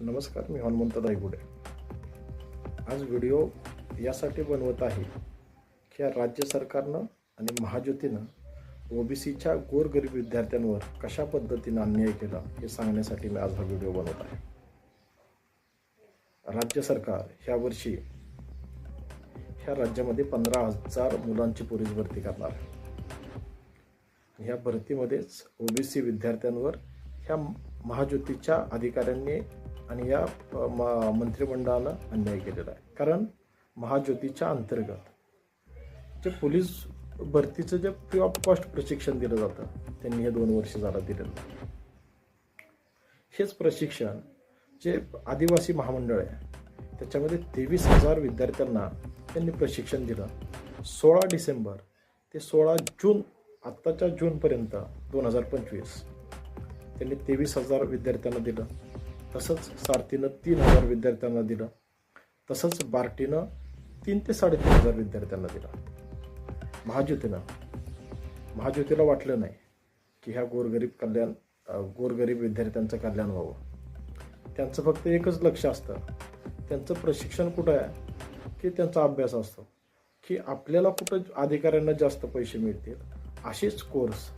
नमस्कार, मी हनुमंत दायगुडे. आज व्हिडिओ यासाठी बनवत आहे की राज्य सरकारनं आणि महायुतीनं ओबीसीच्या गोरगरीब विद्यार्थ्यांवर कशा पद्धतीनं अन्याय केला हे सांगण्यासाठी मी आज हा व्हिडिओ बनवत आहे. राज्य सरकार ह्या वर्षी ह्या राज्यामध्ये 15,000 मुलांची पोलीस भरती करणार आहे. ह्या भरतीमध्येच ओबीसी विद्यार्थ्यांवर ह्या महायुतीच्या अधिकाऱ्यांनी आणि या मंत्रिमंडळानं अन्याय केलेला आहे. कारण महायुतीच्या अंतर्गत जे पोलीस भरतीचं जे फ्री ऑफ कॉस्ट प्रशिक्षण दिलं जातं त्यांनी हे 2 वर्ष झालं दिलेलं. हेच प्रशिक्षण जे आदिवासी महामंडळ आहे त्याच्यामध्ये 23,000 विद्यार्थ्यांना त्यांनी प्रशिक्षण दिलं. 16 डिसेंबर ते 16 जून आत्ताच्या जूनपर्यंत 2025 त्यांनी 23,000 विद्यार्थ्यांना दिलं. तसंच सारथीनं 3,000 विद्यार्थ्यांना दिलं. तसंच बार्टीनं 3,000 ते 3,500 विद्यार्थ्यांना दिलं. महायुतीला वाटलं नाही की ह्या गोरगरीब विद्यार्थ्यांचं कल्याण व्हावं. त्यांचं फक्त एकच लक्ष असतं, त्यांचं प्रशिक्षण कुठं आहे की त्यांचा अभ्यास असतो की आपल्याला कुठं अधिकाऱ्यांना जास्त पैसे मिळतील असेच कोर्स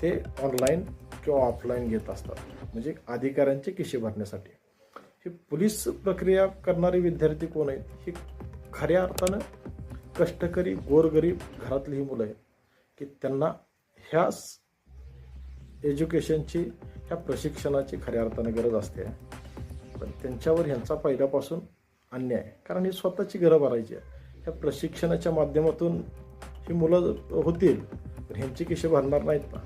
ते ऑनलाईन किंवा ऑफलाईन घेत असतात, म्हणजे अधिकाऱ्यांचे खिसे भरण्यासाठी. हे पोलीस प्रक्रिया करणारे विद्यार्थी कोण आहेत? ही खऱ्या अर्थानं कष्टकरी गोरगरीब घरातली ही मुलं आहेत की त्यांना ह्या एज्युकेशनची ह्या प्रशिक्षणाची खऱ्या अर्थानं गरज असते. पण त्यांच्यावर ह्यांचा पहिल्यापासून अन्याय, कारण ही स्वतःची घरं भरायची आहे. ह्या प्रशिक्षणाच्या माध्यमातून ही मुलं होतील पण ह्यांचे खिसे भरणार नाहीत ना,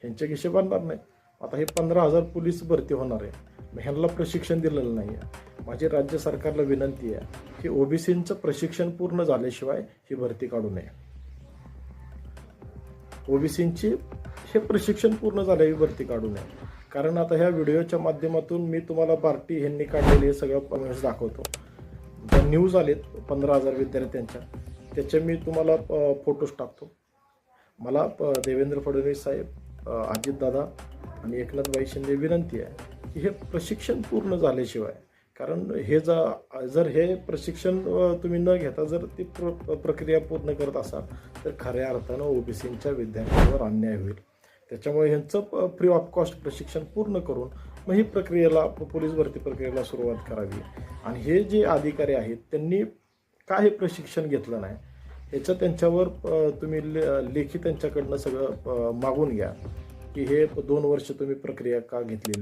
ह्यांचे खिसे भरणार नाहीत. आता हे 15,000 पोलीस भरती होणार आहे, मग ह्यांना प्रशिक्षण दिलेलं नाही आहे. माझी राज्य सरकारला विनंती आहे की ओबीसींचं प्रशिक्षण पूर्ण झाल्याशिवाय ही भरती काढू नये. ओबीसींची हे प्रशिक्षण पूर्ण झाल्याही भरती काढू नये. कारण आता ह्या व्हिडिओच्या माध्यमातून मी तुम्हाला बार्टी ह्यांनी काढलेले हे सगळं दाखवतो. ज्या न्यूज आलेत 15,000 विद्यार्थ्यांच्या, त्याचे मी तुम्हाला फोटोज टाकतो. मला देवेंद्र फडणवीस साहेब, अजितदादा आणि एकनाथभाई शिंदे विनंती आहे की हे प्रशिक्षण पूर्ण झाल्याशिवाय, कारण हे जर हे प्रशिक्षण तुम्ही न घेता जर ती प्रक्रिया पूर्ण करत असाल तर खऱ्या अर्थानं ओबीसींच्या विद्यार्थ्यांवर अन्याय होईल. त्याच्यामुळे ह्यांचं फ्री ऑफ कॉस्ट प्रशिक्षण पूर्ण करून मग ही पोलीस भरती प्रक्रियेला सुरुवात करावी. आणि हे जे अधिकारी आहेत त्यांनी का हे प्रशिक्षण घेतलं नाही ह्याचं त्यांच्यावर तुम्ही लेखी त्यांच्याकडनं सगळं मागून घ्या की हे 2 वर्ष तुम्ही प्रक्रिया का घेतलेली